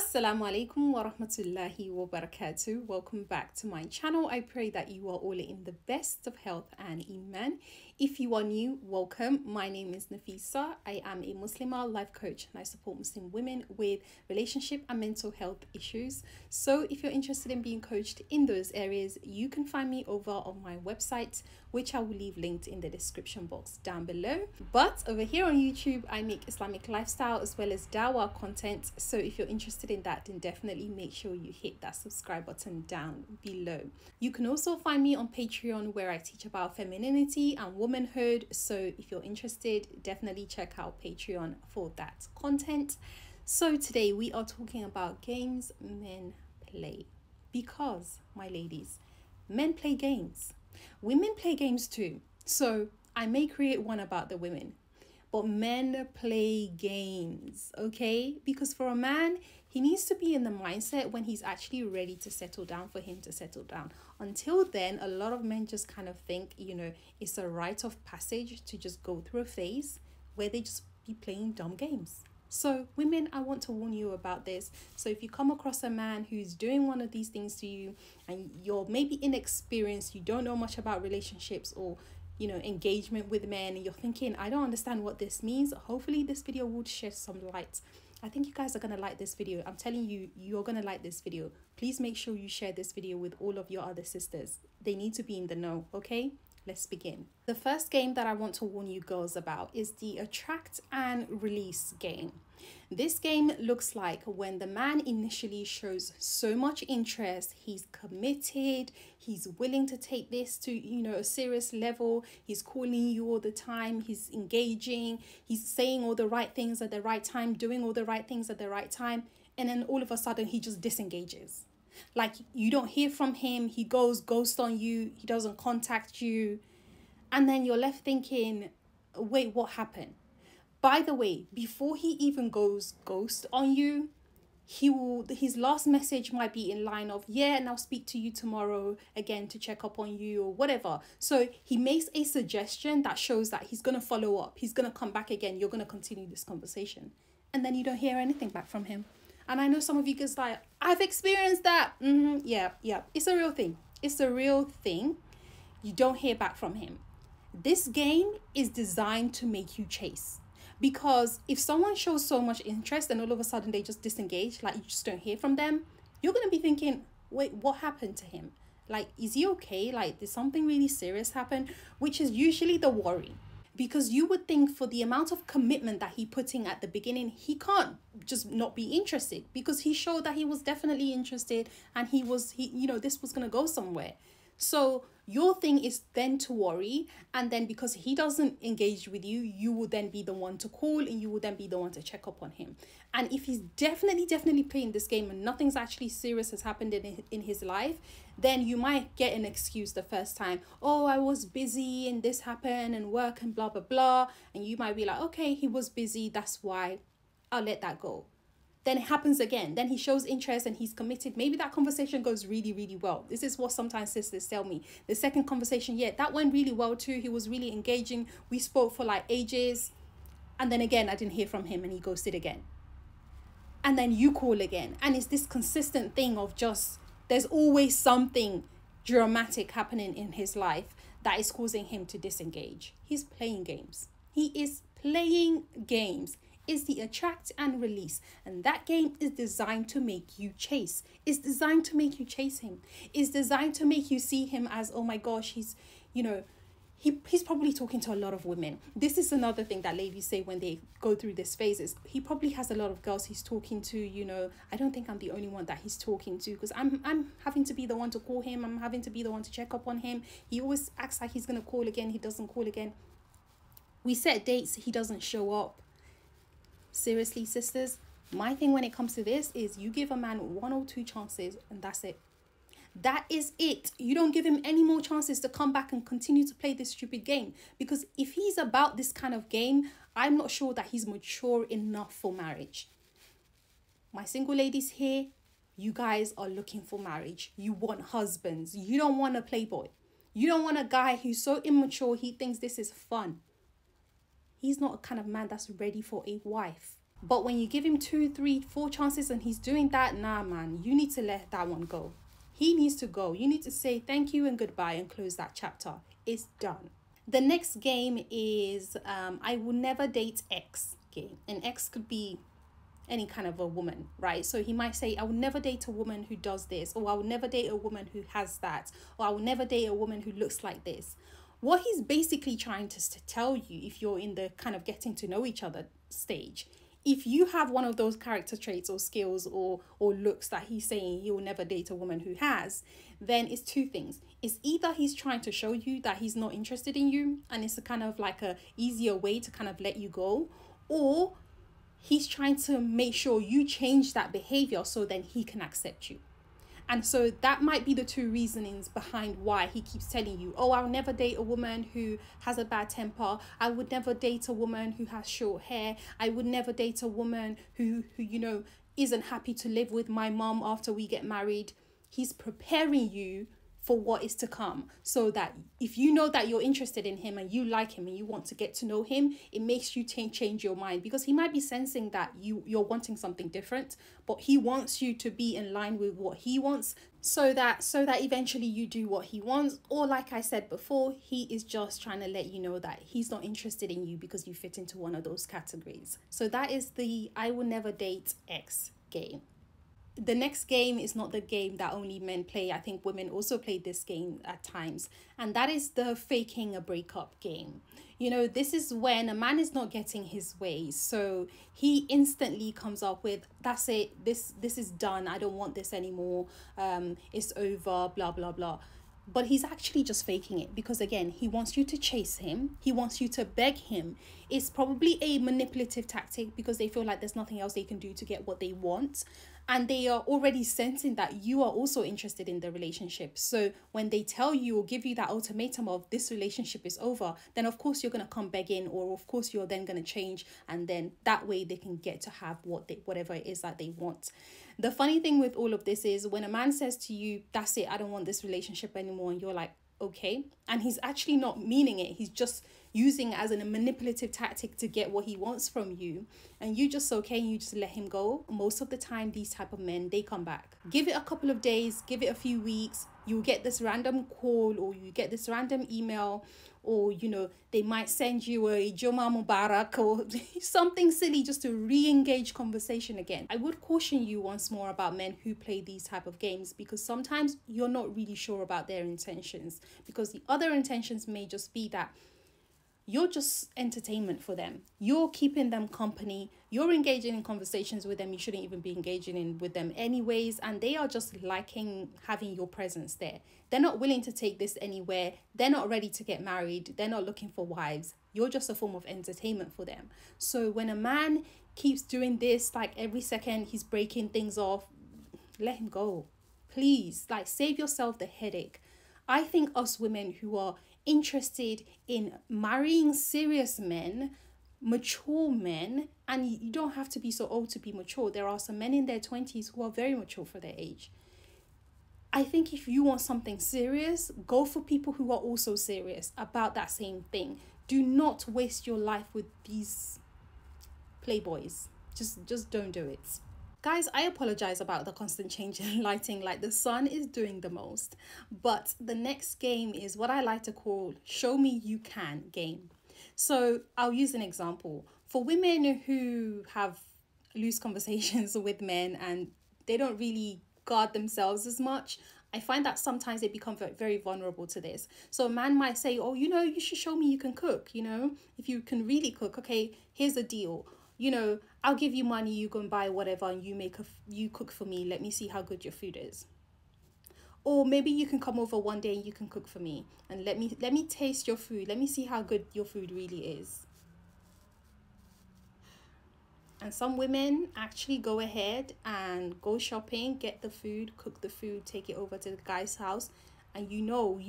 Assalamu alaikum wa rahmatullahi wa barakatuh. Welcome back to my channel. I pray that you are all in the best of health and iman. If you are new, welcome. My name is Nafisa. I am a Muslimah life coach and I support Muslim women with relationship and mental health issues. So if you're interested in being coached in those areas, you can find me over on my website, which I will leave linked in the description box down below. But over here on YouTube, I make Islamic lifestyle as well as dawah content. So if you're interested in that, then definitely make sure you hit that subscribe button down below. You can also find me on Patreon, where I teach about femininity and womanhood. So if you're interested, definitely check out Patreon for that content. So today we are talking about games men play, because my ladies, men play games, women play games too. So I may create one about the women, but men play games, okay? Because for a man, he needs to be in the mindset when he's actually ready to settle down for him to settle down. Until then, a lot of men just kind of think, it's a rite of passage to just go through a phase where they just be playing dumb games. So women, I want to warn you about this. So if you come across a man who's doing one of these things to you and you're maybe inexperienced, you don't know much about relationships or engagement with men, and you're thinking, I don't understand what this means, hopefully this video would shed some light. I think you guys are going to like this video. I'm telling you, you're going to like this video. Please make sure you share this video with all of your other sisters. They need to be in the know, okay? Let's begin. The first game that I want to warn you girls about is the attract and release game. This game looks like when the man initially shows so much interest, he's committed, he's willing to take this to, a serious level, he's calling you all the time, he's engaging, he's saying all the right things at the right time, doing all the right things at the right time, and then all of a sudden he just disengages. Like, you don't hear from him, he goes ghost on you, he doesn't contact you, and then you're left thinking, wait, what happened? By the way, before he even goes ghost on you, his last message might be in line of, yeah, and I'll speak to you tomorrow again to check up on you or whatever. So he makes a suggestion that shows that he's going to follow up, he's going to come back again, you're going to continue this conversation, and then you don't hear anything back from him. And I know some of you guys like, I've experienced that. Yeah, it's a real thing. It's a real thing. You don't hear back from him. This game is designed to make you chase. Because if someone shows so much interest and all of a sudden they just disengage, like you just don't hear from them, you're going to be thinking, wait, what happened to him? Like, is he okay? Like, did something really serious happen? Which is usually the worry. Because you would think for the amount of commitment that he put in at the beginning, he can't just not be interested, because he showed that he was definitely interested and this was going to go somewhere. So your thing is then to worry, and then because he doesn't engage with you, you will then be the one to call and you will then be the one to check up on him. And if he's definitely playing this game and nothing's actually serious has happened in his life, then you might get an excuse the first time. Oh, I was busy and this happened and work and blah, blah, blah. And you might be like, okay, he was busy, that's why, I'll let that go. Then it happens again. Then he shows interest and he's committed. Maybe that conversation goes really well. This is what sometimes sisters tell me. The second conversation, yeah, that went really well too. He was really engaging. We spoke for like ages. And then again, I didn't hear from him and he ghosted again. And then you call again. And it's this consistent thing of just, there's always something dramatic happening in his life that is causing him to disengage. He's playing games. He is playing games. Is the attract and release, and that game is designed to make you chase. It's designed to make you chase him. It's designed to make you see him as, oh my gosh, he's probably talking to a lot of women. This is another thing that ladies say when they go through this phase, is he probably has a lot of girls he's talking to. I don't think I'm the only one that he's talking to, because I'm having to be the one to call him, I'm having to be the one to check up on him. He always acts like he's gonna call again, he doesn't call again. We set dates, he doesn't show up. Seriously, sisters, my thing when it comes to this is you give a man 1 or 2 chances and that's it. That is it. You don't give him any more chances to come back and continue to play this stupid game. Because if he's about this kind of game, I'm not sure that he's mature enough for marriage. My single ladies here, you guys are looking for marriage. You want husbands. You don't want a playboy. You don't want a guy who's so immature he thinks this is fun. He's not a kind of man that's ready for a wife. But when you give him 2, 3, 4 chances and he's doing that, nah, man, you need to let that one go. He needs to go. You need to say thank you and goodbye and close that chapter. It's done. The next game is I will never date X game. And X could be any kind of a woman, right? So he might say, I will never date a woman who does this, or I will never date a woman who has that, or I will never date a woman who looks like this. What he's basically trying to tell you, if you're in the kind of getting to know each other stage, if you have one of those character traits or skills or looks that he's saying he will never date a woman who has, then it's 2 things. It's either he's trying to show you that he's not interested in you, and it's a kind of like a easier way to kind of let you go, or he's trying to make sure you change that behavior so then he can accept you. And so that might be the 2 reasonings behind why he keeps telling you, oh, I'll never date a woman who has a bad temper. I would never date a woman who has short hair. I would never date a woman who isn't happy to live with my mom after we get married. He's preparing you for what is to come, so that if you know that you're interested in him and you like him and you want to get to know him, it makes you change your mind, because he might be sensing that you're wanting something different, but he wants you to be in line with what he wants, so that eventually you do what he wants. Or like I said before, he is just trying to let you know that he's not interested in you because you fit into one of those categories. So that is the I will never date X game. The next game is not the game that only men play. I think women also play this game at times. And that is the faking a breakup game. This is when a man is not getting his way. So he instantly comes up with, that's it, this is done. I don't want this anymore. It's over, blah, blah, blah. But he's actually just faking it, because again, he wants you to chase him. He wants you to beg him. It's probably a manipulative tactic, because they feel like there's nothing else they can do to get what they want. And they are already sensing that you are also interested in the relationship. So when they tell you or give you that ultimatum of this relationship is over, then of course you're going to come begging, or of course you're then going to change. And then that way they can get to have whatever it is that they want. The funny thing with all of this is when a man says to you, that's it, I don't want this relationship anymore, and you're like, okay, and he's actually not meaning it. He's just using it as a manipulative tactic to get what he wants from you, and you just okay, and you just let him go. Most of the time, these type of men, they come back. Give it a couple of days, give it a few weeks, you'll get this random call, or you get this random email, or they might send you a Juma Mubarak or something silly just to re-engage conversation again. I would caution you once more about men who play these type of games, because sometimes you're not really sure about their intentions, because the other intentions may just be that you're just entertainment for them. You're keeping them company. You're engaging in conversations with them you shouldn't even be engaging in with them anyways. And they are just liking having your presence there. They're not willing to take this anywhere. They're not ready to get married. They're not looking for wives. You're just a form of entertainment for them. So when a man keeps doing this, like every second he's breaking things off, let him go. Please, save yourself the headache. I think us women who are interested in marrying serious men, mature men, and you don't have to be so old to be mature. There are some men in their 20s who are very mature for their age. I think if you want something serious, go for people who are also serious about that same thing. Do not waste your life with these playboys. Just don't do it. Guys, I apologize about the constant change in lighting, the sun is doing the most. But the next game is what I like to call show me you can game. So I'll use an example. For women who have loose conversations with men and they don't really guard themselves as much, I find that sometimes they become very vulnerable to this. So a man might say, oh, you should show me you can cook. If you can really cook, okay, here's the deal. I'll give you money, you go and buy whatever, and you cook for me. Let me see how good your food is. Or maybe you can come over one day and you can cook for me, and let me taste your food. Let me see how good your food really is. And some women actually go ahead and go shopping, get the food, cook the food, take it over to the guy's house. And you know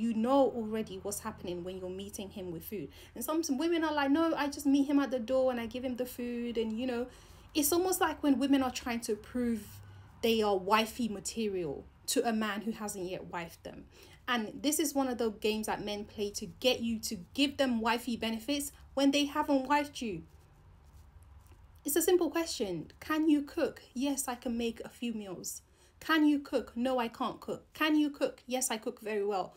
already what's happening when you're meeting him with food. And some women are like, no, I just meet him at the door and I give him the food. And, it's almost like when women are trying to prove they are wifey material to a man who hasn't yet wifed them. And this is one of the games that men play to get you to give them wifey benefits when they haven't wifed you. It's a simple question. Can you cook? Yes, I can make a few meals. Can you cook? No, I can't cook. Can you cook? Yes, I cook very well.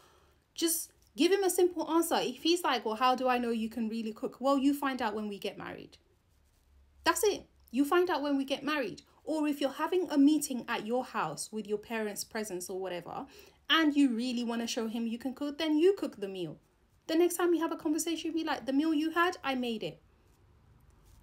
Just give him a simple answer. If he's like, well, how do I know you can really cook? Well, you find out when we get married. That's it. You find out when we get married. Or if you're having a meeting at your house with your parents' presence or whatever, and you really want to show him you can cook, then you cook the meal. The next time you have a conversation, be like, the meal you had, I made it.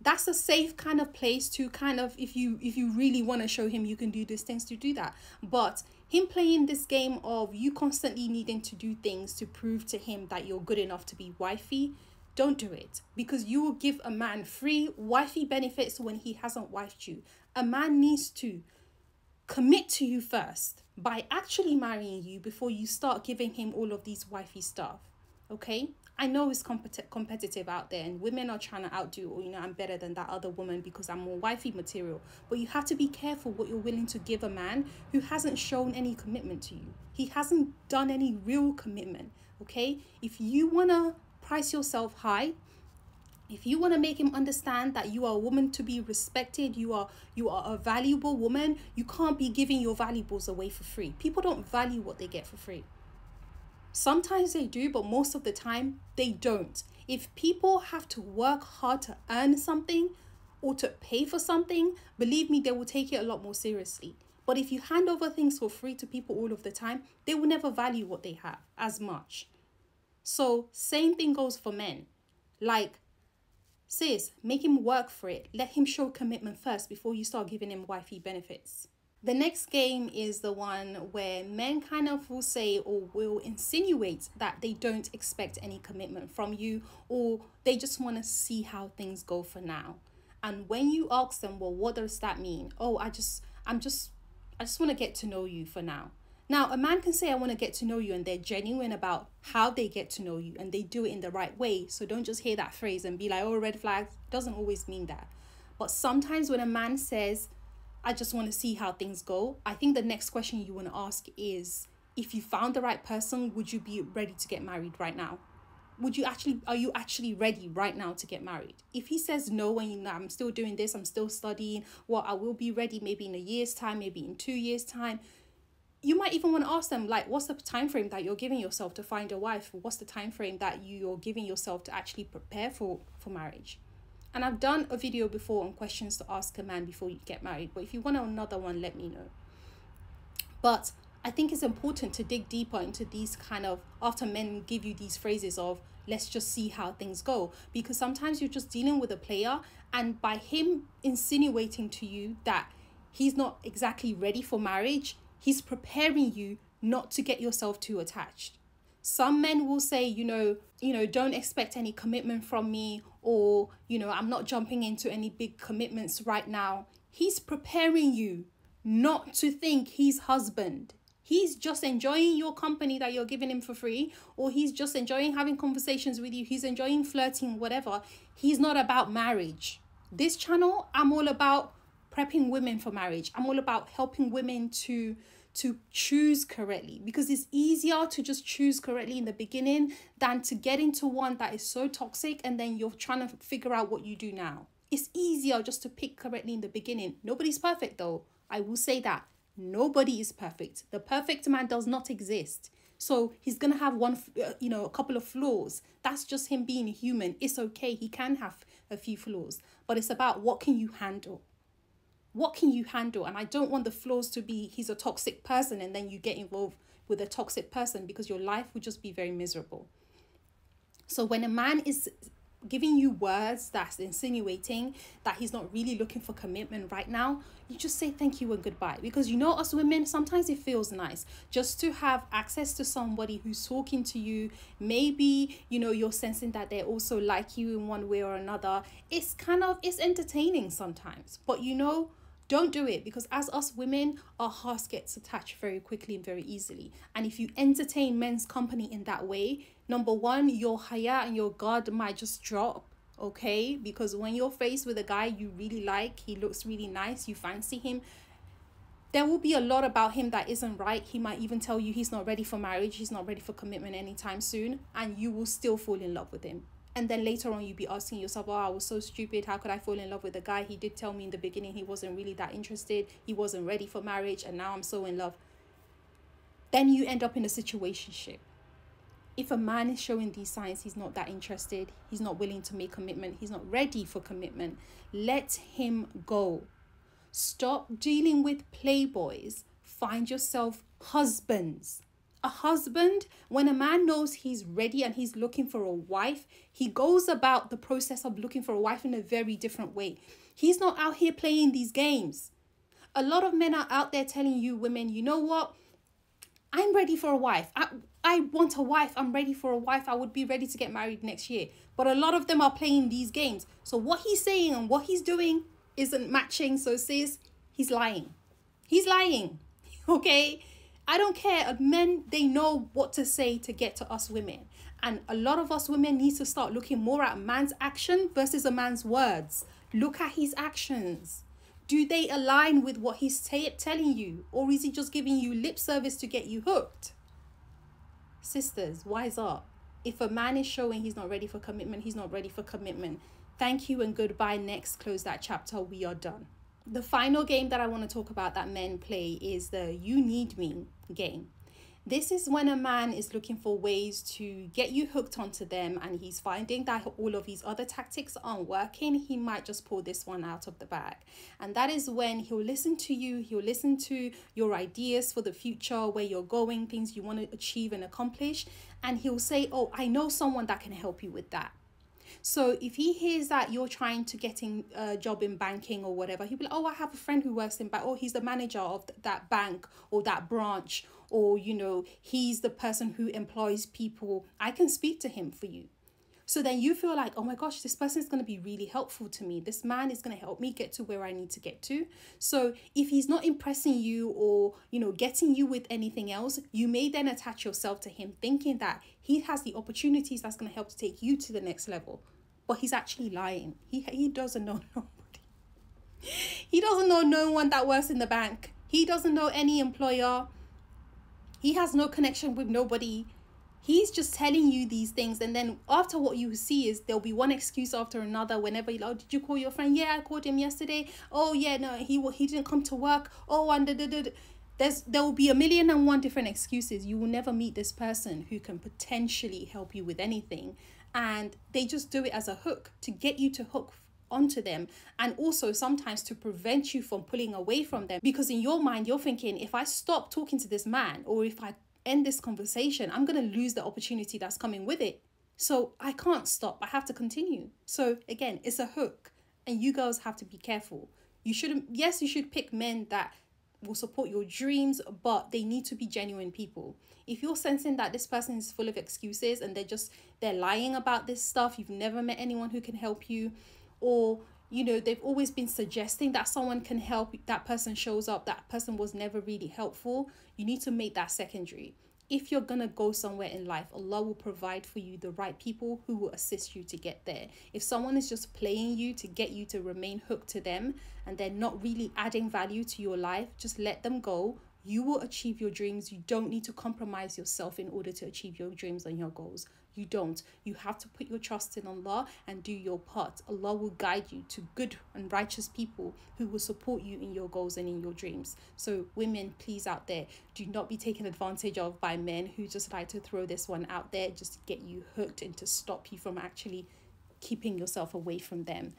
That's a safe kind of place to kind of, if you really want to show him you can do these things, to do that. But him playing this game of you constantly needing to do things to prove to him that you're good enough to be wifey, don't do it, because you will give a man free wifey benefits when he hasn't wifed you. A man needs to commit to you first by actually marrying you before you start giving him all of these wifey stuff. Okay, I know it's competitive out there, and women are trying to outdo, or, I'm better than that other woman because I'm more wifey material. But you have to be careful what you're willing to give a man who hasn't shown any commitment to you. He hasn't done any real commitment. Okay, if you want to price yourself high, if you want to make him understand that you are a woman to be respected, you are a valuable woman, you can't be giving your valuables away for free. People don't value what they get for free. Sometimes they do, but most of the time they don't. If people have to work hard to earn something or to pay for something, believe me, they will take it a lot more seriously. But if you hand over things for free to people all of the time, they will never value what they have as much. So same thing goes for men. Like, sis, make him work for it. Let him show commitment first before you start giving him wifey benefits. The next game is the one where men kind of will say or will insinuate that they don't expect any commitment from you, or they just want to see how things go for now. And when you ask them, well, what does that mean? Oh, I just want to get to know you for now. Now, a man can say, I want to get to know you, and they're genuine about how they get to know you, and they do it in the right way. So don't just hear that phrase and be like, oh, red flags. Doesn't always mean that. But sometimes when a man says, I just want to see how things go, I think the next question you want to ask is, if you found the right person, would you be ready to get married right now? Are you actually ready right now to get married? If he says no, and I'm still doing this, I'm still studying, well, I will be ready maybe in a year's time, maybe in 2 years' time. You might even want to ask them, like, what's the time frame that you're giving yourself to find a wife? What's the time frame that you're giving yourself to actually prepare for marriage? And I've done a video before on questions to ask a man before you get married. But if you want another one, let me know. But I think it's important to dig deeper into these kind of, after men give you these phrases of, let's just see how things go. Because sometimes you're just dealing with a player, and by him insinuating to you that he's not exactly ready for marriage, he's preparing you not to get yourself too attached. Some men will say, don't expect any commitment from me, or, I'm not jumping into any big commitments right now. He's preparing you not to think he's husband. He's just enjoying your company that you're giving him for free, or he's just enjoying having conversations with you. He's enjoying flirting, whatever. He's not about marriage. This channel, I'm all about prepping women for marriage. I'm all about helping women to choose correctly, because it's easier to just choose correctly in the beginning than to get into one that is so toxic and then you're trying to figure out what you do now. It's easier just to pick correctly in the beginning. Nobody's perfect though. I will say that. Nobody is perfect. The perfect man does not exist. So he's going to have a couple of flaws. That's just him being human. It's okay. He can have a few flaws, but it's about what can you handle? What can you handle? And I don't want the flaws to be he's a toxic person and then you get involved with a toxic person, because your life would just be very miserable. So when a man is giving you words that's insinuating that he's not really looking for commitment right now, you just say thank you and goodbye. Because us women, sometimes it feels nice just to have access to somebody who's talking to you. Maybe, you're sensing that they also like you in one way or another. It's entertaining sometimes, but don't do it, because as us women, our hearts gets attached very quickly and very easily. And if you entertain men's company in that way, number one, your haya and your guard might just drop, okay? Because when you're faced with a guy you really like, he looks really nice, you fancy him, there will be a lot about him that isn't right. He might even tell you he's not ready for marriage, he's not ready for commitment anytime soon, and you will still fall in love with him. And then later on, you'll be asking yourself, oh, I was so stupid. How could I fall in love with a guy? He did tell me in the beginning he wasn't really that interested. He wasn't ready for marriage. And now I'm so in love. Then you end up in a situationship. If a man is showing these signs, he's not that interested. He's not willing to make commitment. He's not ready for commitment. Let him go. Stop dealing with playboys. Find yourself husbands. A husband, when a man knows he's ready and he's looking for a wife, he goes about the process of looking for a wife in a very different way. He's not out here playing these games. A lot of men are out there telling you women, you know what? I'm ready for a wife. I want a wife. I'm ready for a wife. I would be ready to get married next year. But a lot of them are playing these games. So what he's saying and what he's doing isn't matching. So sis, he's lying. He's lying. Okay? I don't care. Men, they know what to say to get to us women. And a lot of us women need to start looking more at a man's action versus a man's words. Look at his actions. Do they align with what he's telling you? Or is he just giving you lip service to get you hooked? Sisters, wise up. If a man is showing he's not ready for commitment, he's not ready for commitment. Thank you and goodbye. Next, close that chapter. We are done. The final game that I want to talk about that men play is the you need me game. This is when a man is looking for ways to get you hooked onto them and he's finding that all of his other tactics aren't working. He might just pull this one out of the bag. And that is when he'll listen to you. He'll listen to your ideas for the future, where you're going, things you want to achieve and accomplish. And he'll say, oh, I know someone that can help you with that. So if he hears that you're trying to get a job in banking or whatever, he'll be like, oh, I have a friend who works in bank. Oh, he's the manager of that bank or that branch. Or, you know, he's the person who employs people. I can speak to him for you. So then you feel like, oh my gosh, this person is going to be really helpful to me. This man is going to help me get to where I need to get to. So if he's not impressing you or, you know, getting you with anything else, you may then attach yourself to him thinking that he has the opportunities that's going to help to take you to the next level. But he's actually lying. He doesn't know nobody. He doesn't know no one that works in the bank. He doesn't know any employer. He has no connection with nobody. He's just telling you these things. And then after, what you see is there'll be one excuse after another. Whenever you're like, oh, did you call your friend? Yeah, I called him yesterday. Oh, yeah, no, he didn't come to work. Oh, and there will be 1,000,001 different excuses. You will never meet this person who can potentially help you with anything. And they just do it as a hook to get you to hook onto them, and also sometimes to prevent you from pulling away from them, because in your mind you're thinking, if I stop talking to this man or if I end this conversation, I'm going to lose the opportunity that's coming with it. So I can't stop. I have to continue. So again, it's a hook, and you girls have to be careful. You should pick men that will support your dreams, but they need to be genuine people. If you're sensing that this person is full of excuses and they're lying about this stuff, you've never met anyone who can help you, or, you know, they've always been suggesting that someone can help, that person shows up, that person was never really helpful, you need to make that secondary. If you're going to go somewhere in life, Allah will provide for you the right people who will assist you to get there. If someone is just playing you to get you to remain hooked to them and they're not really adding value to your life, just let them go. You will achieve your dreams. You don't need to compromise yourself in order to achieve your dreams and your goals. You don't. You have to put your trust in Allah and do your part. Allah will guide you to good and righteous people who will support you in your goals and in your dreams. So women, please, out there, do not be taken advantage of by men who just like to throw this one out there just to get you hooked and to stop you from actually keeping yourself away from them.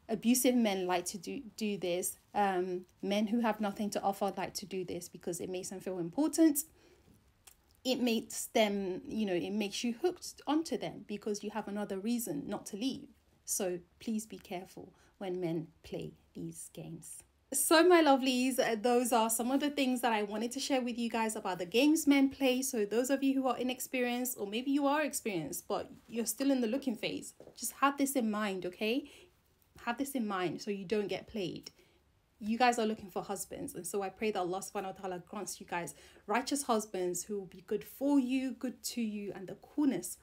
Abusive men like to do this. Men who have nothing to offer like to do this because it makes them feel important. It makes them, it makes you hooked onto them because you have another reason not to leave. So please be careful when men play these games. So my lovelies, those are some of the things that I wanted to share with you guys about the games men play. So those of you who are inexperienced, or maybe you are experienced, but you're still in the looking phase, just have this in mind, okay? Have this in mind so you don't get played. You guys are looking for husbands, and so I pray that Allah subhanahu wa ta'ala grants you guys righteous husbands who will be good for you, good to you, and the coolness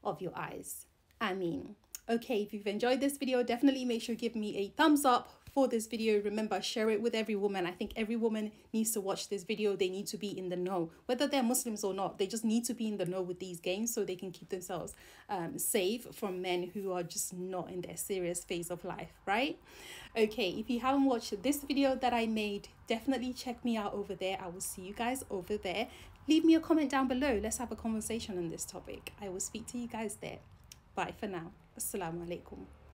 of your eyes. Ameen. Okay, if you've enjoyed this video, definitely make sure you give me a thumbs up, for this video. Remember, share it with every woman. I think every woman needs to watch this video. They need to be in the know, whether they're Muslims or not. They just need to be in the know with these games so they can keep themselves safe from men who are just not in their serious phase of life, right? Okay, if you haven't watched this video that I made, definitely check me out over there. I will see you guys over there. Leave me a comment down below. Let's have a conversation on this topic. I will speak to you guys there. Bye for now. Assalamu alaikum.